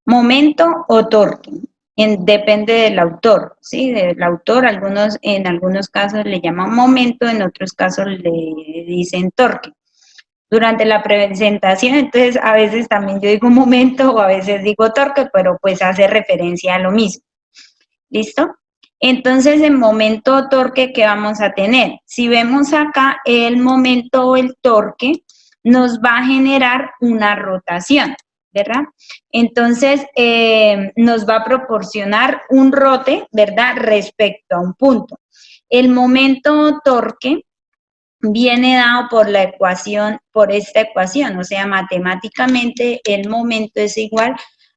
Momento o torque, depende del autor, ¿sí? Del autor, en algunos casos le llaman momento, en otros casos le dicen torque. Durante la presentación, entonces a veces también yo digo momento o a veces digo torque, pero pues hace referencia a lo mismo. ¿Listo? Entonces, en momento o torque, ¿qué vamos a tener? Si vemos acá, el momento o el torque nos va a generar una rotación, ¿verdad? Entonces, nos va a proporcionar un rote, ¿verdad? Respecto a un punto. El momento o torque viene dado por la ecuación, por esta ecuación, o sea, matemáticamente el momento es igual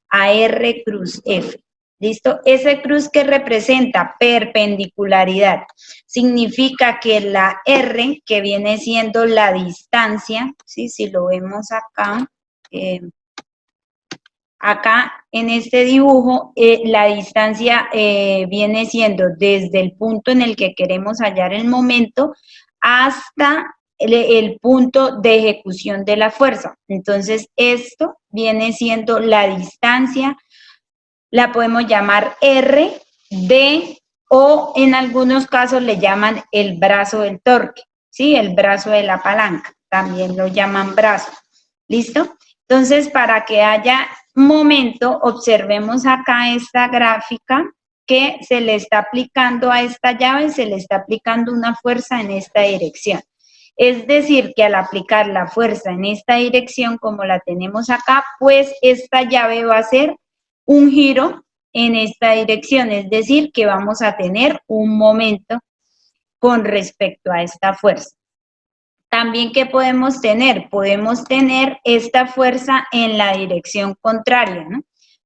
a R cruz F. ¿Listo? Ese cruz que representa perpendicularidad significa que la R, que viene siendo la distancia, ¿sí? Si lo vemos acá, acá en este dibujo, la distancia viene siendo desde el punto en el que queremos hallar el momento hasta el punto de ejecución de la fuerza. Entonces, esto viene siendo la distancia, la podemos llamar R, D, o en algunos casos le llaman el brazo del torque, ¿sí? El brazo de la palanca, también lo llaman brazo. ¿Listo? Entonces, para que haya momento, observemos acá esta gráfica que se le está aplicando a esta llave, se le está aplicando una fuerza en esta dirección. Es decir, que al aplicar la fuerza en esta dirección, como la tenemos acá, pues esta llave va a hacer un giro en esta dirección, es decir, que vamos a tener un momento con respecto a esta fuerza. También, ¿qué podemos tener? Podemos tener esta fuerza en la dirección contraria, ¿no?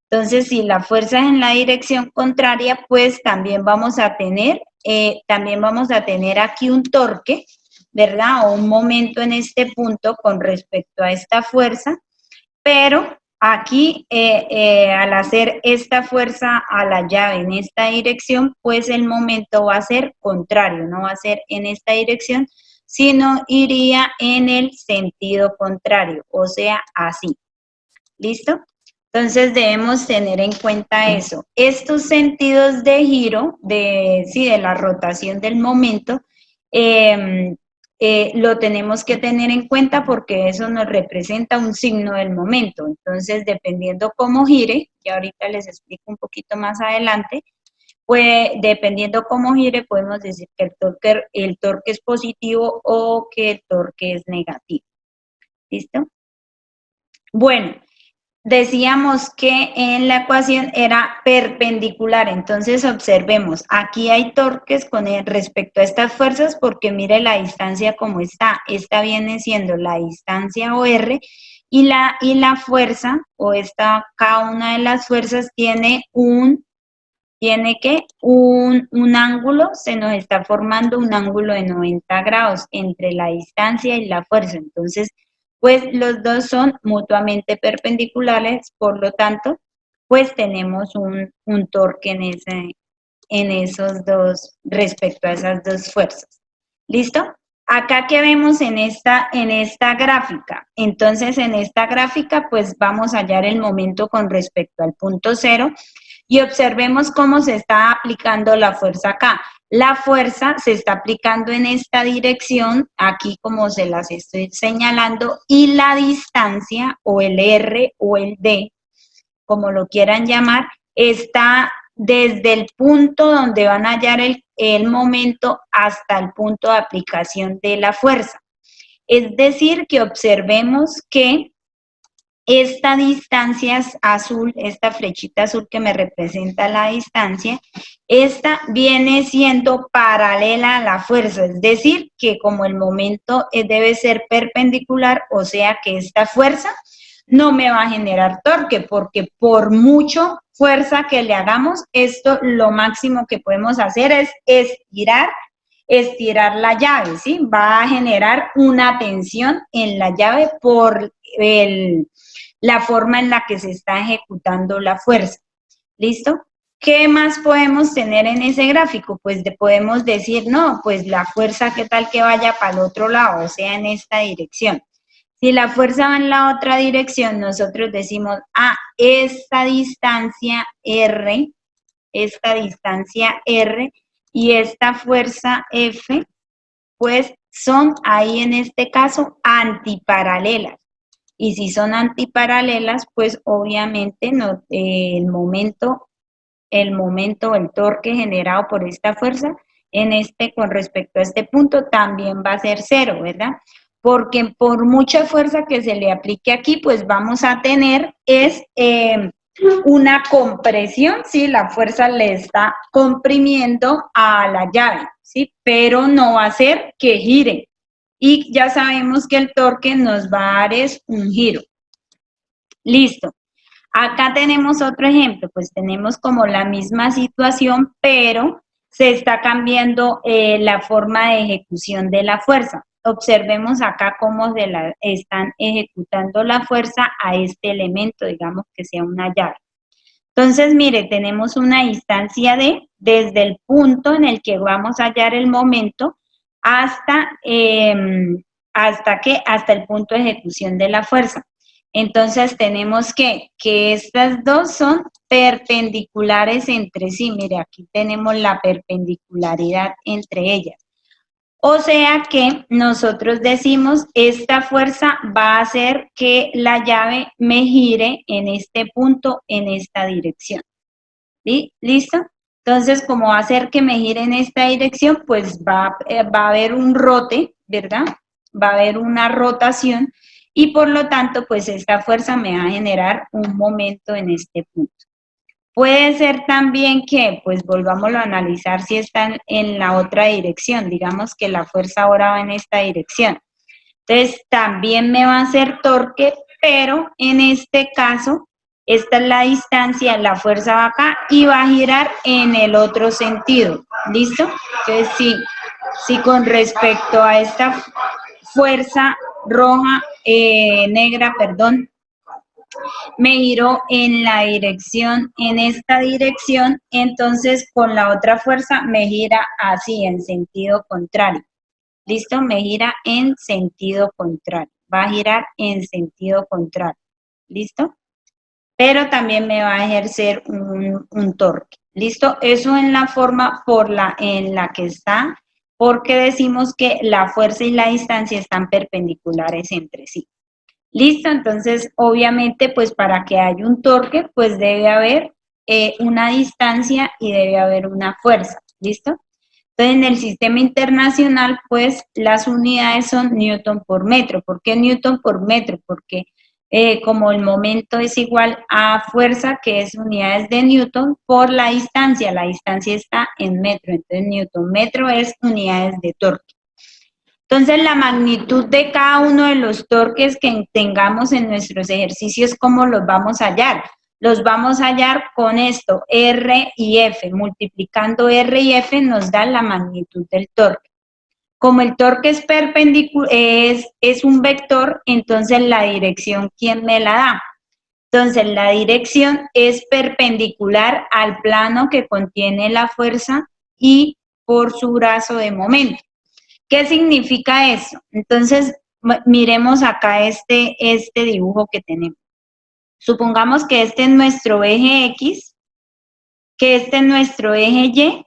Entonces, si la fuerza es en la dirección contraria, pues también vamos a tener aquí un torque, ¿verdad? O un momento en este punto con respecto a esta fuerza, pero aquí, al hacer esta fuerza a la llave en esta dirección, pues el momento va a ser contrario, no va a ser en esta dirección, sino iría en el sentido contrario, o sea, así. ¿Listo? Entonces debemos tener en cuenta eso. Estos sentidos de giro, de la rotación del momento, lo tenemos que tener en cuenta porque eso nos representa un signo del momento. Entonces, dependiendo cómo gire, que ahorita les explico un poquito más adelante, pues dependiendo cómo gire, podemos decir que el torque es positivo o que el torque es negativo. ¿Listo? Bueno, decíamos que en la ecuación era perpendicular, entonces observemos, aquí hay torques respecto a estas fuerzas porque mire la distancia como está, esta viene siendo la distancia o R y la fuerza o cada una de las fuerzas tiene un ángulo, se nos está formando un ángulo de 90 grados entre la distancia y la fuerza, entonces pues los dos son mutuamente perpendiculares, por lo tanto, pues tenemos un torque en esos dos, respecto a esas dos fuerzas. ¿Listo? Acá que vemos en esta gráfica, entonces en esta gráfica pues vamos a hallar el momento con respecto al punto cero y observemos cómo se está aplicando la fuerza acá. La fuerza se está aplicando en esta dirección, aquí como se las estoy señalando, y la distancia, o el R o el D, como lo quieran llamar, está desde el punto donde van a hallar el momento hasta el punto de aplicación de la fuerza. Es decir, que observemos que esta distancia azul, esta flechita azul que me representa la distancia, esta viene siendo paralela a la fuerza, es decir, que como el momento debe ser perpendicular, o sea que esta fuerza no me va a generar torque, porque por mucho fuerza que le hagamos, esto lo máximo que podemos hacer es estirar la llave, ¿sí? Va a generar una tensión en la llave por la forma en la que se está ejecutando la fuerza. ¿Listo? ¿Qué más podemos tener en ese gráfico? Pues podemos decir, no, pues la fuerza, ¿qué tal que vaya para el otro lado? O sea, en esta dirección. Si la fuerza va en la otra dirección, nosotros decimos, esta distancia R y esta fuerza F, pues son ahí en este caso antiparalelas. Y si son antiparalelas, pues obviamente no, el torque generado por esta fuerza, con respecto a este punto, también va a ser cero, ¿verdad? Porque por mucha fuerza que se le aplique aquí, pues vamos a tener una compresión, ¿sí? La fuerza le está comprimiendo a la llave, ¿sí? Pero no va a hacer que gire. Y ya sabemos que el torque nos va a dar es un giro. Listo. Acá tenemos otro ejemplo, pues tenemos como la misma situación, pero se está cambiando la forma de ejecución de la fuerza. Observemos acá cómo están ejecutando la fuerza a este elemento, digamos que sea una llave. Entonces, mire, tenemos una distancia desde el punto en el que vamos a hallar el momento hasta el punto de ejecución de la fuerza. Entonces tenemos que estas dos son perpendiculares entre sí. Mire, aquí tenemos la perpendicularidad entre ellas. O sea que nosotros decimos, esta fuerza va a hacer que la llave me gire en este punto, en esta dirección. ¿Sí? ¿Listo? Entonces, como va a hacer que me gire en esta dirección, pues va a haber un rote, ¿verdad? Va a haber una rotación y por lo tanto, pues esta fuerza me va a generar un momento en este punto. Puede ser también que, pues volvámoslo a analizar si están en la otra dirección, digamos que la fuerza ahora va en esta dirección. Entonces, también me va a hacer torque, pero en este caso, esta es la distancia, la fuerza va acá y va a girar en el otro sentido. ¿Listo? Entonces, si con respecto a esta fuerza negra, me giró en esta dirección, entonces con la otra fuerza me gira así, en sentido contrario. ¿Listo? Me gira en sentido contrario. Va a girar en sentido contrario. ¿Listo? Pero también me va a ejercer un torque. ¿Listo? Eso en la forma en la que está, porque decimos que la fuerza y la distancia están perpendiculares entre sí. Listo, entonces obviamente pues para que haya un torque pues debe haber una distancia y debe haber una fuerza, ¿listo? Entonces en el sistema internacional pues las unidades son newton por metro. ¿Por qué newton por metro? Porque como el momento es igual a fuerza, que es unidades de newton, por la distancia está en metro, entonces newton metro es unidades de torque. Entonces, la magnitud de cada uno de los torques que tengamos en nuestros ejercicios, ¿cómo los vamos a hallar? Los vamos a hallar con esto, R y F. Multiplicando R y F nos da la magnitud del torque. Como el torque es perpendicular, es un vector, entonces la dirección, ¿quién me la da? Entonces, la dirección es perpendicular al plano que contiene la fuerza y por su brazo de momento. ¿Qué significa eso? Entonces, miremos acá este dibujo que tenemos. Supongamos que este es nuestro eje X, que este es nuestro eje Y,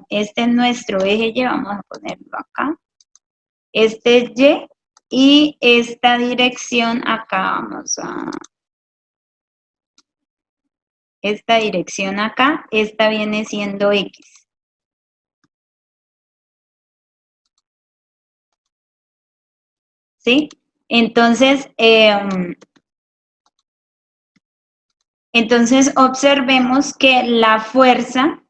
este es nuestro eje Y, vamos a ponerlo acá. Este es Y y esta dirección acá, esta dirección acá, esta viene siendo X. ¿Sí? Entonces observemos que la fuerza,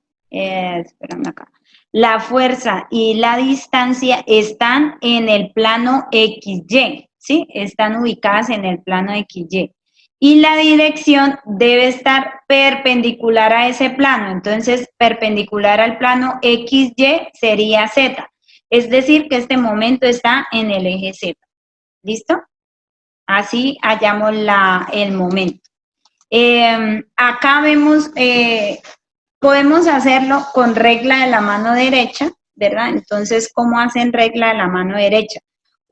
la fuerza y la distancia están en el plano XY, ¿sí? Están ubicadas en el plano XY. Y la dirección debe estar perpendicular a ese plano. Entonces, perpendicular al plano XY sería Z. Es decir, que este momento está en el eje Z. ¿Listo? Así hallamos el momento. Acá vemos, podemos hacerlo con regla de la mano derecha, ¿verdad? Entonces, ¿cómo hacen regla de la mano derecha?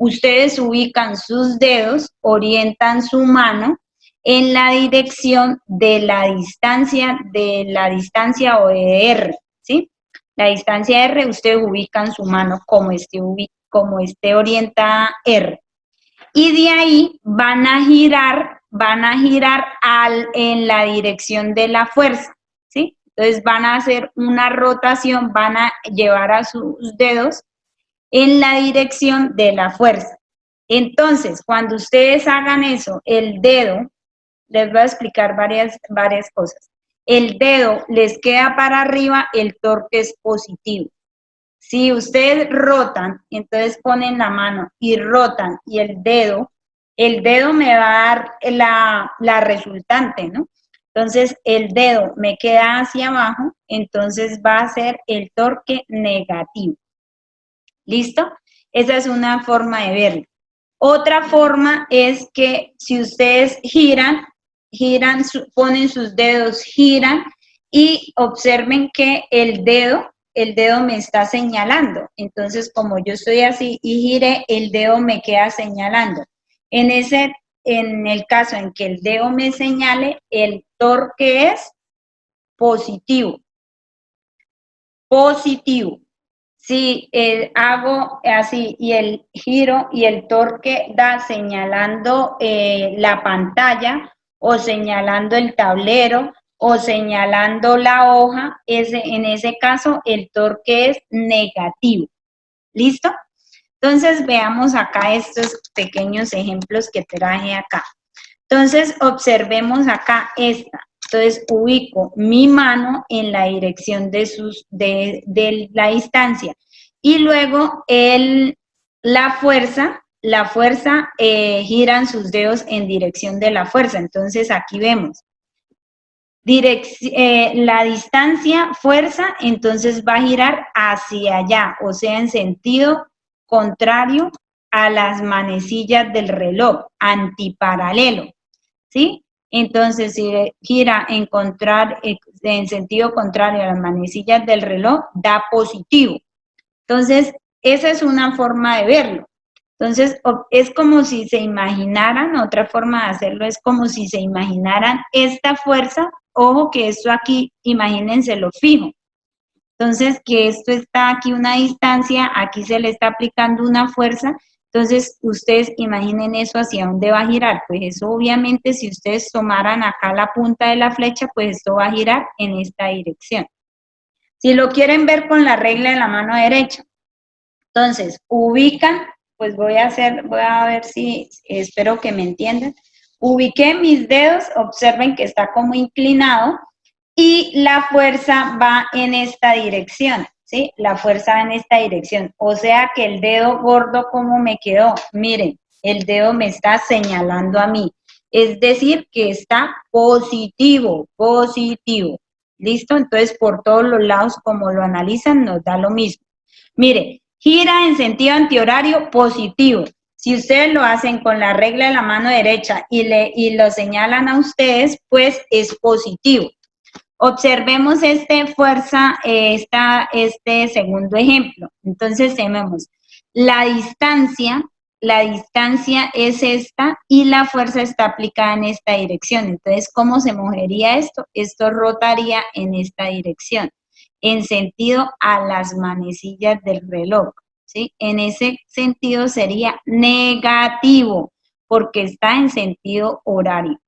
ustedes ubican sus dedos, orientan su mano en la dirección de la distancia o de R, ¿sí? La distancia R, ustedes ubican su mano como esté orientada R. Y de ahí van a girar en la dirección de la fuerza, ¿sí? Entonces van a hacer una rotación, van a llevar a sus dedos en la dirección de la fuerza. Entonces, cuando ustedes hagan eso, el dedo, les voy a explicar varias cosas. El dedo les queda para arriba, el torque es positivo. Si ustedes rotan, entonces ponen la mano y rotan y el dedo me va a dar la resultante, ¿no? Entonces el dedo me queda hacia abajo, entonces va a ser el torque negativo. ¿Listo? Esa es una forma de verlo. Otra forma es que si ustedes ponen sus dedos, giran y observen que el dedo me está señalando. Entonces, como yo estoy así y giré, el dedo me queda señalando. En el caso en que el dedo me señale, el torque es positivo. Positivo. Si hago así y el giro y el torque da señalando la pantalla o señalando el tablero o señalando la hoja, en ese caso el torque es negativo. ¿Listo? Entonces veamos acá estos pequeños ejemplos que traje acá. Entonces observemos acá esta. Entonces ubico mi mano en la dirección de la distancia y luego la fuerza giran sus dedos en dirección de la fuerza. Entonces aquí vemos la distancia, fuerza, entonces va a girar hacia allá, o sea, en sentido contrario a las manecillas del reloj, antiparalelo, ¿sí? Entonces, si gira en sentido contrario a las manecillas del reloj, da positivo. Entonces, esa es una forma de verlo. Entonces, es como si se imaginaran, otra forma de hacerlo es como si se imaginaran esta fuerza, ojo que esto aquí, imagínense lo fijo. Entonces, que esto está aquí una distancia, aquí se le está aplicando una fuerza, entonces ustedes imaginen eso hacia dónde va a girar. Pues eso obviamente si ustedes tomaran acá la punta de la flecha, pues esto va a girar en esta dirección. Si lo quieren ver con la regla de la mano derecha, entonces ubican, pues voy a ver si, espero que me entiendan. Ubiqué mis dedos, observen que está como inclinado, y la fuerza va en esta dirección, ¿sí? La fuerza va en esta dirección. O sea que el dedo gordo, ¿cómo me quedó? Miren, el dedo me está señalando a mí. Es decir, que está positivo, positivo. ¿Listo? Entonces, por todos los lados, como lo analizan, nos da lo mismo. Mire, gira en sentido antihorario positivo. Si ustedes lo hacen con la regla de la mano derecha y lo señalan a ustedes, pues es positivo. Observemos este segundo ejemplo. Entonces tenemos la distancia es esta y la fuerza está aplicada en esta dirección. Entonces, ¿cómo se movería esto? Esto rotaría en esta dirección, en sentido a las manecillas del reloj, ¿sí? En ese sentido sería negativo, porque está en sentido horario.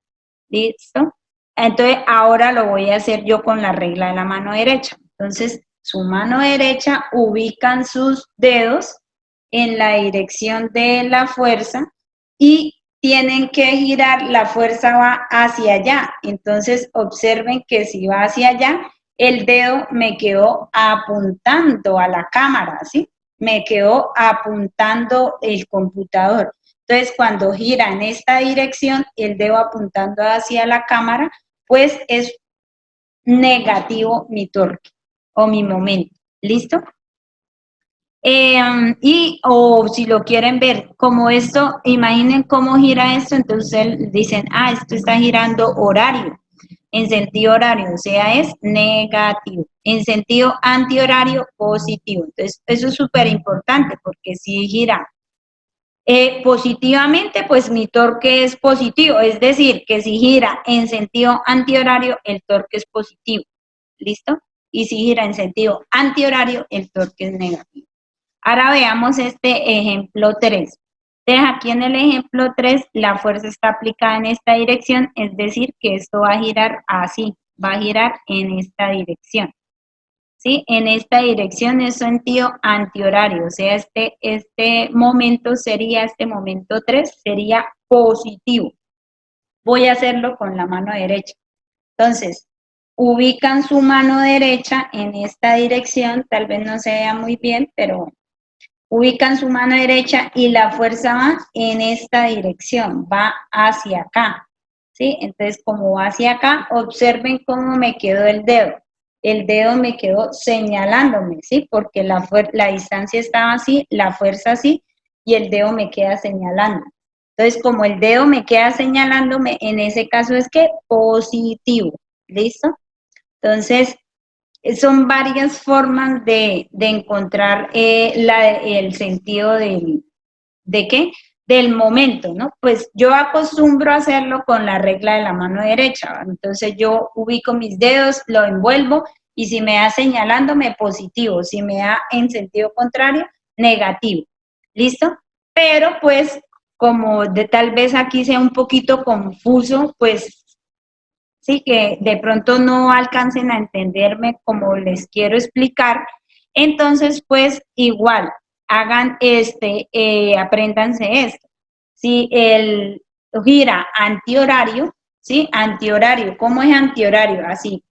¿Listo? Entonces, ahora lo voy a hacer yo con la regla de la mano derecha. Entonces, su mano derecha ubican sus dedos en la dirección de la fuerza y tienen que girar, la fuerza va hacia allá. Entonces, observen que si va hacia allá, el dedo me quedó apuntando a la cámara, ¿sí? Me quedó apuntando el computador. Entonces, cuando gira en esta dirección, el dedo apuntando hacia la cámara, pues es negativo mi torque o mi momento. ¿Listo? O si lo quieren ver, como esto, imaginen cómo gira esto, entonces dicen, esto está girando horario, en sentido horario, o sea, es negativo. En sentido antihorario, positivo. Entonces, eso es súper importante porque si gira Positivamente, pues mi torque es positivo, es decir, que si gira en sentido antihorario, el torque es positivo, ¿listo? Y si gira en sentido antihorario, el torque es negativo. Ahora veamos este ejemplo 3. Entonces, aquí en el ejemplo 3, la fuerza está aplicada en esta dirección, es decir, que esto va a girar así, va a girar en esta dirección. ¿Sí? En esta dirección es sentido antihorario, o sea, este momento sería, este momento 3 sería positivo. Voy a hacerlo con la mano derecha. Entonces, ubican su mano derecha en esta dirección, tal vez no se vea muy bien, pero ubican su mano derecha y la fuerza va en esta dirección, va hacia acá, ¿sí? Entonces, como va hacia acá, observen cómo me quedó el dedo. El dedo me quedó señalándome, ¿sí? Porque la distancia estaba así, la fuerza así, y el dedo me queda señalando. Entonces, como el dedo me queda señalándome, en ese caso es que positivo, ¿listo? Entonces, son varias formas de encontrar el sentido ¿de qué? Del momento, ¿no? Pues yo acostumbro a hacerlo con la regla de la mano derecha, ¿va? Entonces yo ubico mis dedos, lo envuelvo y si me da señalándome positivo, si me da en sentido contrario, negativo. ¿Listo? Pero pues como de tal vez aquí sea un poquito confuso, pues sí, que de pronto no alcancen a entenderme como les quiero explicar, entonces pues igual, hagan apréndanse esto. Si el gira antihorario, ¿sí? Antihorario, ¿cómo es antihorario? Así,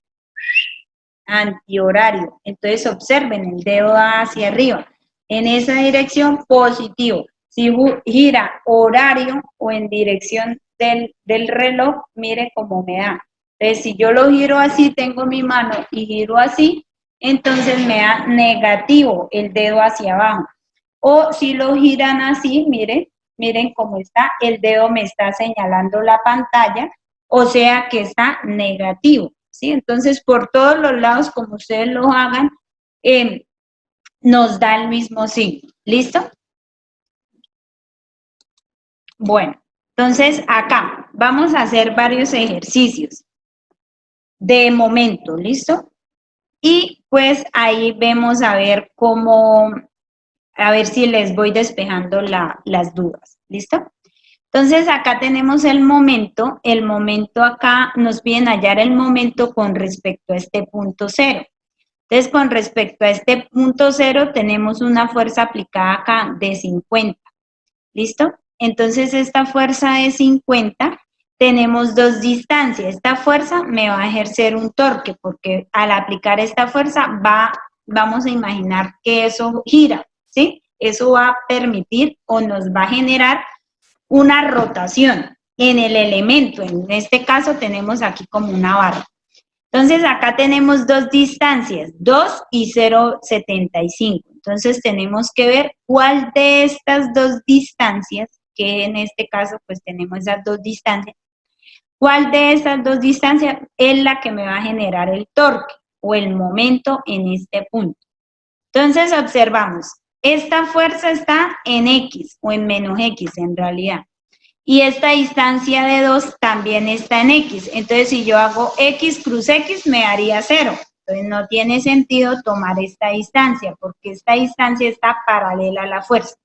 antihorario. Entonces observen, el dedo va hacia arriba. En esa dirección, positivo. Si gira horario o en dirección del reloj, mire cómo me da. Entonces, si yo lo giro así, tengo mi mano y giro así, entonces me da negativo el dedo hacia abajo. O si lo giran así, miren cómo está, el dedo me está señalando la pantalla, o sea que está negativo, ¿sí? Entonces, por todos los lados, como ustedes lo hagan, nos da el mismo signo. ¿Listo? Bueno, entonces acá vamos a hacer varios ejercicios de momento, ¿listo? Y pues ahí vemos a ver cómo, a ver si les voy despejando las dudas, ¿listo? Entonces acá tenemos el momento acá nos piden hallar el momento con respecto a este punto cero. Entonces con respecto a este punto cero tenemos una fuerza aplicada acá de 50, ¿listo? Entonces esta fuerza de 50 tenemos dos distancias. Esta fuerza me va a ejercer un torque porque al aplicar esta fuerza vamos a imaginar que eso gira, ¿sí? Eso va a permitir o nos va a generar una rotación en el elemento. En este caso tenemos aquí como una barra. Entonces acá tenemos dos distancias, 2 y 0,75. Entonces tenemos que ver cuál de estas dos distancias, que en este caso pues tenemos esas dos distancias, cuál de estas dos distancias es la que me va a generar el torque o el momento en este punto. Entonces observamos, esta fuerza está en X o en menos X en realidad. Y esta distancia de 2 también está en X. Entonces, si yo hago X cruz X, me daría 0. Entonces, no tiene sentido tomar esta distancia, porque esta distancia está paralela a la fuerza.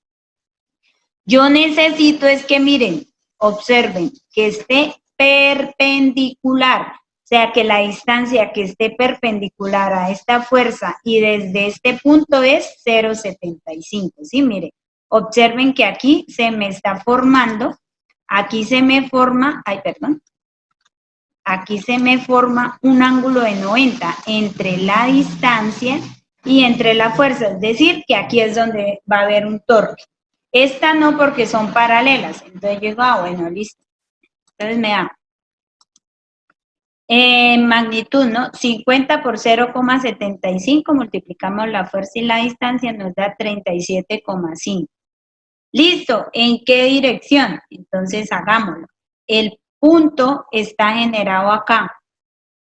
Yo necesito es que miren, observen, que esté perpendicular. O sea, que la distancia que esté perpendicular a esta fuerza y desde este punto es 0,75. ¿Sí? Miren, observen que aquí se me está formando. Aquí se me forma, aquí se me forma un ángulo de 90 entre la distancia y entre la fuerza, es decir, que aquí es donde va a haber un torque. Esta no porque son paralelas, entonces yo digo, bueno, listo. Entonces me da magnitud, ¿no? 50 por 0,75, multiplicamos la fuerza y la distancia, nos da 37,5. Listo, ¿en qué dirección? Entonces hagámoslo. El punto está generado acá.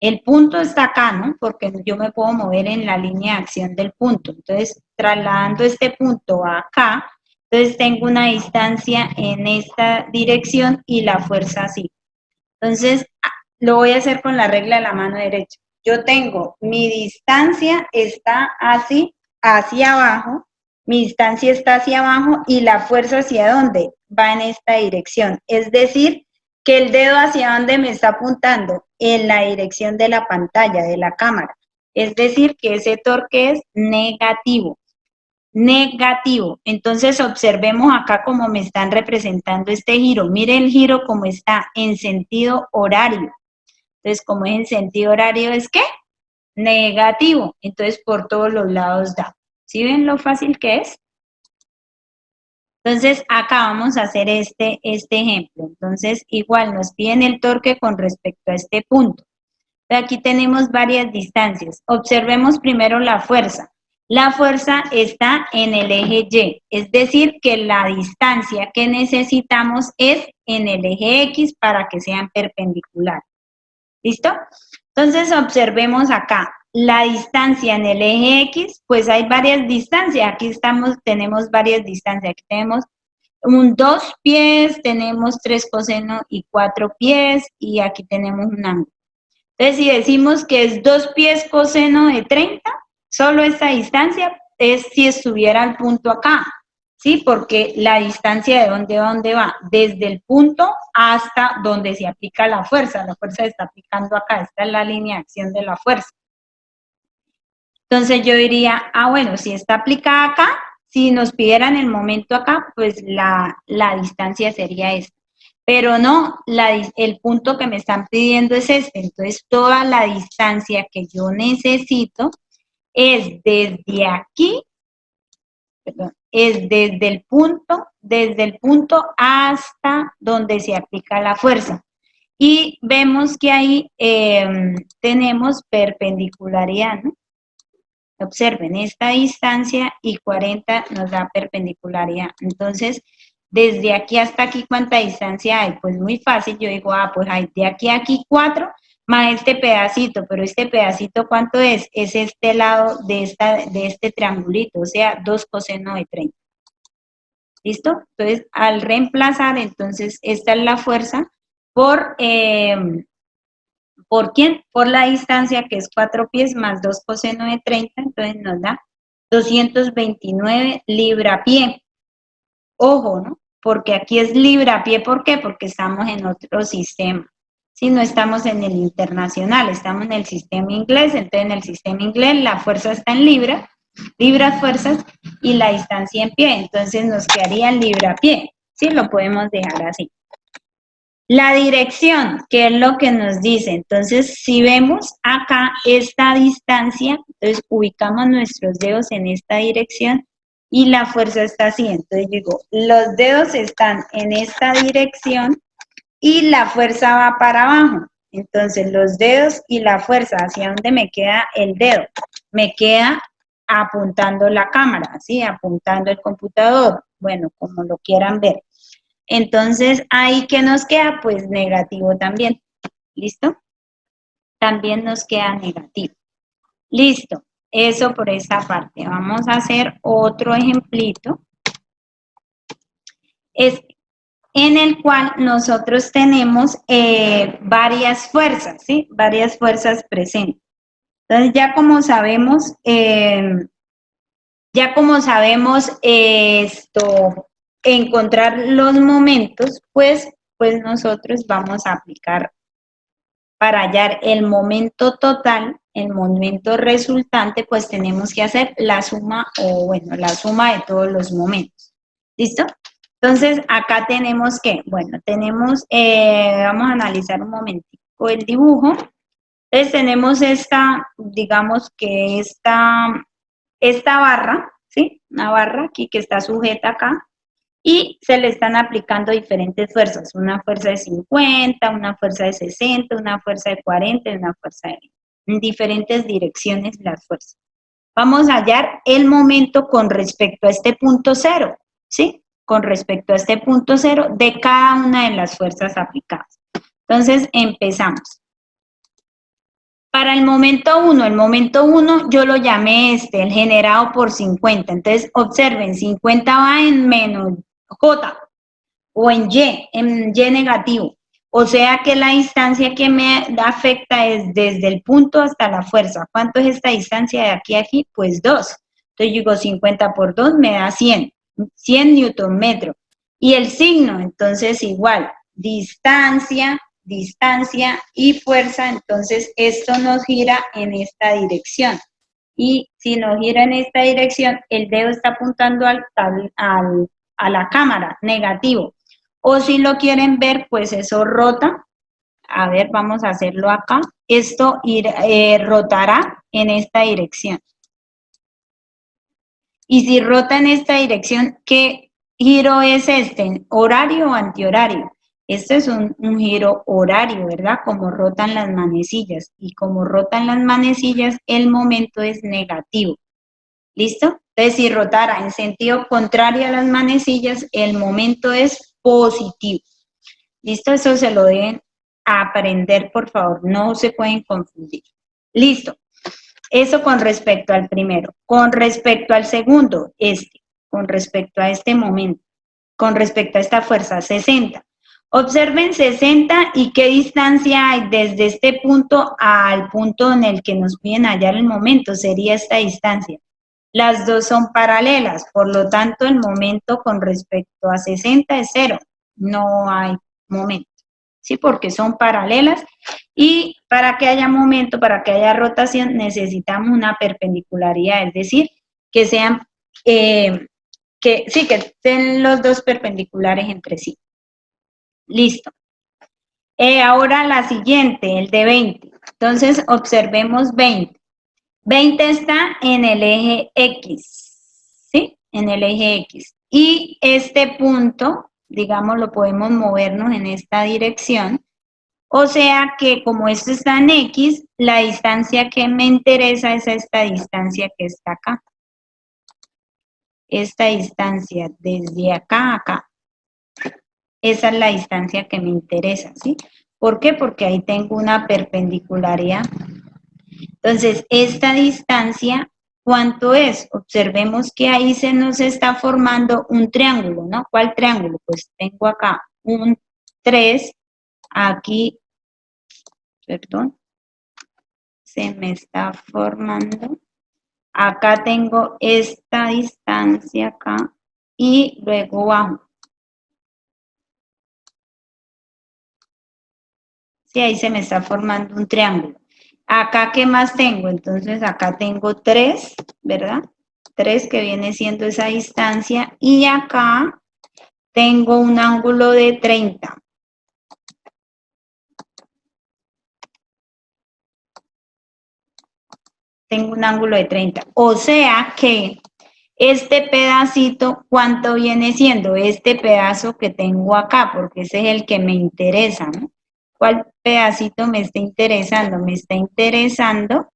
El punto está acá, ¿no? Porque yo me puedo mover en la línea de acción del punto. Entonces, trasladando este punto acá, Entonces tengo una distancia en esta dirección y la fuerza así. Entonces lo voy a hacer con la regla de la mano derecha. Yo tengo mi distancia está así, hacia abajo, mi distancia está hacia abajo y la fuerza hacia dónde va en esta dirección. Es decir, que el dedo hacia dónde me está apuntando en la dirección de la pantalla, de la cámara. Es decir, que ese torque es negativo. Negativo. Entonces observemos acá cómo me están representando este giro. Mire el giro como está en sentido horario. Entonces, como es en sentido horario, ¿es qué? Negativo. Entonces, por todos los lados da. ¿Sí ven lo fácil que es? Entonces, acá vamos a hacer este ejemplo. Entonces, igual nos piden el torque con respecto a este punto. Aquí tenemos varias distancias. Observemos primero la fuerza. La fuerza está en el eje Y, es decir, que la distancia que necesitamos es en el eje X para que sean perpendiculares. ¿Listo? Entonces observemos acá, la distancia en el eje X, pues hay varias distancias, aquí tenemos varias distancias, aquí tenemos 2 pies, tenemos 3 coseno y 4 pies, y aquí tenemos un ángulo. Entonces si decimos que es 2 pies coseno de 30, solo esta distancia es si estuviera el punto acá. ¿Sí? Porque la distancia de dónde va, desde el punto hasta donde se aplica la fuerza se está aplicando acá, esta es la línea de acción de la fuerza. Entonces yo diría, bueno, si está aplicada acá, si nos pidieran el momento acá, pues la distancia sería esta. Pero no, el punto que me están pidiendo es este, entonces toda la distancia que yo necesito es desde aquí, perdón, es desde el punto hasta donde se aplica la fuerza. Y vemos que ahí tenemos perpendicularidad, ¿no? Observen, esta distancia y 40 nos da perpendicularidad. Entonces, desde aquí hasta aquí, ¿cuánta distancia hay? Pues muy fácil, yo digo, pues hay de aquí a aquí 4, más este pedacito, pero este pedacito, ¿cuánto es? Es este lado de este triangulito, o sea, 2 coseno de 30. ¿Listo? Entonces, al reemplazar, entonces, esta es la fuerza ¿por quién? Por la distancia, que es 4 pies más 2 coseno de 30, entonces nos da 229 libra-pie. Ojo, ¿no? Porque aquí es libra-pie, ¿por qué? Porque estamos en otro sistema. Si no estamos en el internacional, estamos en el sistema inglés, entonces en el sistema inglés la fuerza está en libras fuerzas, y la distancia en pie, entonces nos quedaría libra-pie. Sí, lo podemos dejar así. La dirección, que es lo que nos dice. Entonces, si vemos acá esta distancia, entonces ubicamos nuestros dedos en esta dirección y la fuerza está así. Entonces digo, los dedos están en esta dirección y la fuerza va para abajo. Entonces, los dedos y la fuerza, ¿hacia dónde me queda el dedo? Me queda apuntando la cámara, ¿sí? Apuntando el computador. Bueno, como lo quieran ver. Entonces, ¿ahí qué nos queda? Pues negativo también. ¿Listo? También nos queda negativo. Listo. Eso por esta parte. Vamos a hacer otro ejemplito. Es en el cual nosotros tenemos varias fuerzas, ¿sí? Varias fuerzas presentes. Entonces, ya como sabemos encontrar los momentos, pues nosotros vamos a aplicar para hallar el momento total, el momento resultante, pues tenemos que hacer la suma la suma de todos los momentos. ¿Listo? Entonces, acá tenemos que, vamos a analizar un momentico el dibujo. Entonces, tenemos digamos que esta barra, ¿sí? Una barra aquí que está sujeta acá, y se le están aplicando diferentes fuerzas, una fuerza de 50, una fuerza de 60, una fuerza de 40 y una fuerza de 20, en diferentes direcciones las fuerzas. Vamos a hallar el momento con respecto a este punto cero, ¿sí? Con respecto a este punto cero de cada una de las fuerzas aplicadas. Entonces, empezamos. Para el momento 1 yo lo llamé el generado por 50. Entonces, observen, 50 va en menos J o en Y negativo. O sea que la distancia que me afecta es desde el punto hasta la fuerza. ¿Cuánto es esta distancia de aquí a aquí? Pues 2. Entonces digo 50 por 2 me da 100 newton metro. Y el signo, entonces igual, distancia y fuerza, entonces esto nos gira en esta dirección. Y si nos gira en esta dirección, el dedo está apuntando a la cámara, negativo. O si lo quieren ver, pues eso rota. A ver, vamos a hacerlo acá. Esto rotará en esta dirección. Y si rota en esta dirección, ¿qué giro es este? ¿Horario o antihorario? Este es un giro horario, ¿verdad? Como rotan las manecillas. Y como rotan las manecillas, el momento es negativo. ¿Listo? Entonces, si rotara en sentido contrario a las manecillas, el momento es positivo. ¿Listo? Eso se lo deben aprender, por favor. No se pueden confundir. Listo. Eso con respecto al primero. Con respecto al segundo, con respecto a este momento, con respecto a esta fuerza, 60. Observen 60 y qué distancia hay desde este punto al punto en el que nos piden hallar el momento, sería esta distancia. Las dos son paralelas, por lo tanto el momento con respecto a 60 es 0, no hay momento, ¿sí? Porque son paralelas y para que haya momento, para que haya rotación, necesitamos una perpendicularidad, es decir, que sean, que estén los dos perpendiculares entre sí. Listo. Ahora la siguiente, el de 20. Entonces, observemos 20. 20 está en el eje X, ¿sí? En el eje X. Y este punto, digamos, lo podemos movernos en esta dirección. O sea que como esto está en X, la distancia que me interesa es esta distancia que está acá. Esta distancia desde acá a acá. Esa es la distancia que me interesa, ¿sí? ¿Por qué? Porque ahí tengo una perpendicularidad. Entonces, esta distancia, ¿cuánto es? Observemos que ahí se nos está formando un triángulo, ¿no? ¿Cuál triángulo? Pues tengo acá un 3, aquí, perdón, se me está formando. Acá tengo esta distancia acá y luego bajo. Sí, ahí se me está formando un triángulo. Acá, ¿qué más tengo? Entonces, acá tengo 3, ¿verdad? 3 que viene siendo esa distancia. Y acá tengo un ángulo de 30. Tengo un ángulo de 30. O sea que este pedacito, ¿cuánto viene siendo? Este pedazo que tengo acá, porque ese es el que me interesa, ¿no? ¿Cuál pedacito me está interesando? Me está interesando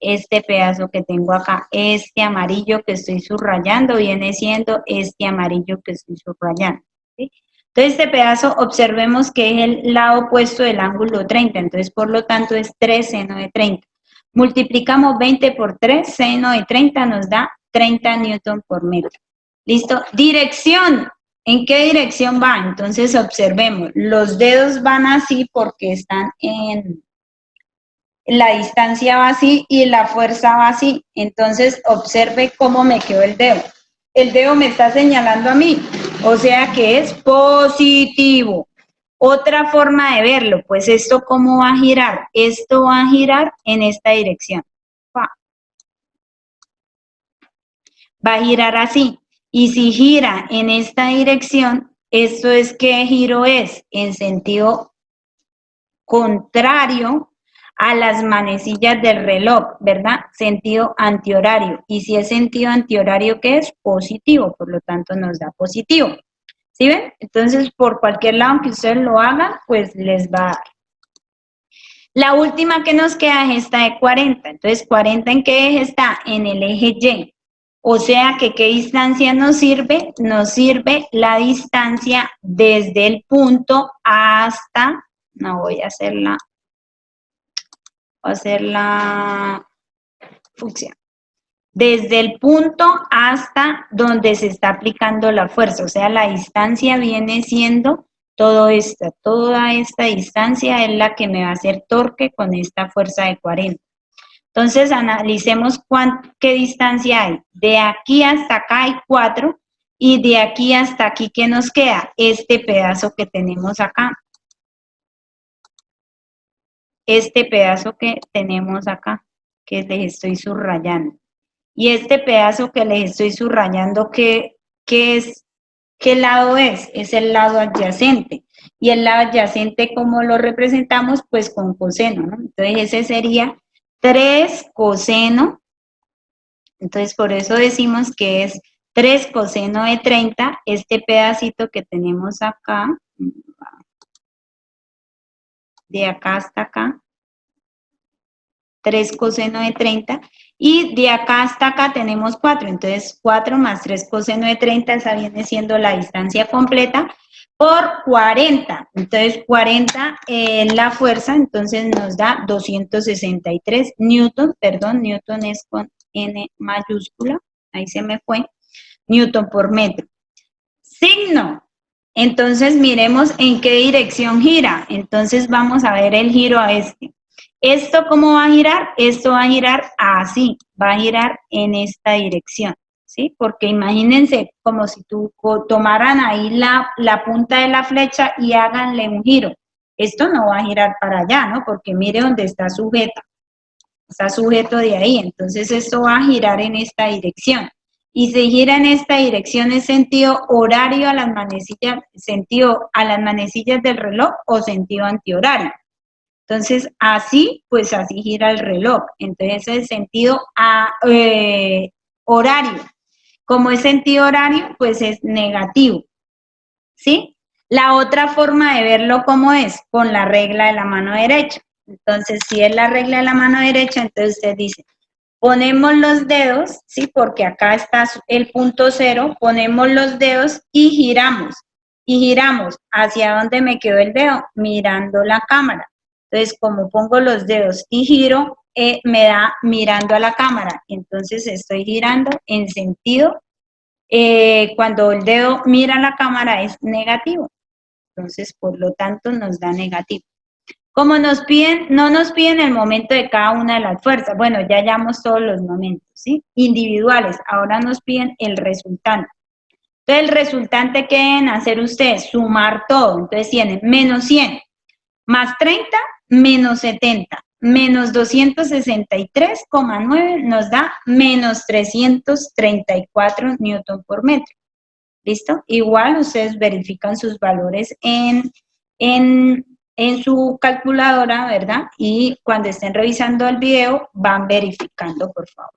este pedazo que tengo acá. Este amarillo que estoy subrayando viene siendo este amarillo que estoy subrayando, ¿sí? Entonces, este pedazo, observemos que es el lado opuesto del ángulo 30. Entonces, por lo tanto, es 3 seno de 30. Multiplicamos 20 por 3, seno de 30 nos da 30 newton por metro. ¿Listo? Dirección. ¿En qué dirección va? Entonces, observemos. Los dedos van así porque están en... La distancia va así y la fuerza va así. Entonces, observe cómo me quedó el dedo. El dedo me está señalando a mí, o sea que es positivo. Otra forma de verlo, pues esto cómo va a girar. Esto va a girar en esta dirección. Va a girar así. Y si gira en esta dirección, esto es ¿qué giro es? En sentido contrario a las manecillas del reloj, ¿verdad? Sentido antihorario. Y si es sentido antihorario, ¿qué es? Positivo, por lo tanto nos da positivo. ¿Sí ven? Entonces, por cualquier lado que ustedes lo hagan, pues les va a dar. La última que nos queda es esta de 40. Entonces, ¿40 en qué eje está? En el eje Y. O sea que ¿qué distancia nos sirve? Nos sirve la distancia desde el punto hasta, no voy a hacerla va a ser la fucsia. Desde el punto hasta donde se está aplicando la fuerza, o sea, la distancia viene siendo toda esta distancia es la que me va a hacer torque con esta fuerza de 40. Entonces, analicemos qué distancia hay. De aquí hasta acá hay 4 y de aquí hasta aquí, ¿qué nos queda? Este pedazo que tenemos acá. Este pedazo que tenemos acá, que les estoy subrayando. Y este pedazo que les estoy subrayando, ¿qué lado es? Es el lado adyacente. Y el lado adyacente, ¿cómo lo representamos? Pues con coseno, ¿no? Entonces, ese sería 3 coseno. Entonces, por eso decimos que es 3 coseno de 30, este pedacito que tenemos acá, de acá hasta acá, 3 coseno de 30, y de acá hasta acá tenemos 4, entonces 4 más 3 coseno de 30, esa viene siendo la distancia completa, por 40, entonces 40 la fuerza, entonces nos da 263 newton, perdón, newton es con N mayúscula, ahí se me fue, newton por metro. Signo, entonces miremos en qué dirección gira, entonces vamos a ver el giro a este. ¿Esto cómo va a girar? Esto va a girar así, va a girar en esta dirección, ¿sí? Porque imagínense como si tomaran ahí la punta de la flecha y háganle un giro. Esto no va a girar para allá, ¿no? Porque mire dónde está sujeta. Está sujeto de ahí, entonces esto va a girar en esta dirección. Y se gira en esta dirección en sentido horario a las manecillas, sentido a las manecillas del reloj o sentido antihorario. Entonces, así, pues así gira el reloj. Entonces, el sentido horario. Como es sentido horario, pues es negativo. ¿Sí? La otra forma de verlo, ¿cómo es? Con la regla de la mano derecha. Entonces, si es la regla de la mano derecha, entonces usted dice, ponemos los dedos, ¿sí? Porque acá está el punto 0, ponemos los dedos y giramos. Y giramos. ¿Hacia dónde me quedó el dedo? Mirando la cámara. Entonces, como pongo los dedos y giro, me da mirando a la cámara. Entonces, estoy girando en sentido, cuando el dedo mira la cámara es negativo. Entonces, por lo tanto, nos da negativo. Como nos piden, no nos piden el momento de cada una de las fuerzas. Bueno, ya hallamos todos los momentos, ¿sí? Individuales. Ahora nos piden el resultante. Entonces, el resultante que deben hacer ustedes, sumar todo. Entonces, tienen menos 100, más 30, menos 70, menos 263,9 nos da menos 334 newton por metro. ¿Listo? Igual ustedes verifican sus valores en su calculadora, ¿verdad? Y cuando estén revisando el video, van verificando, por favor.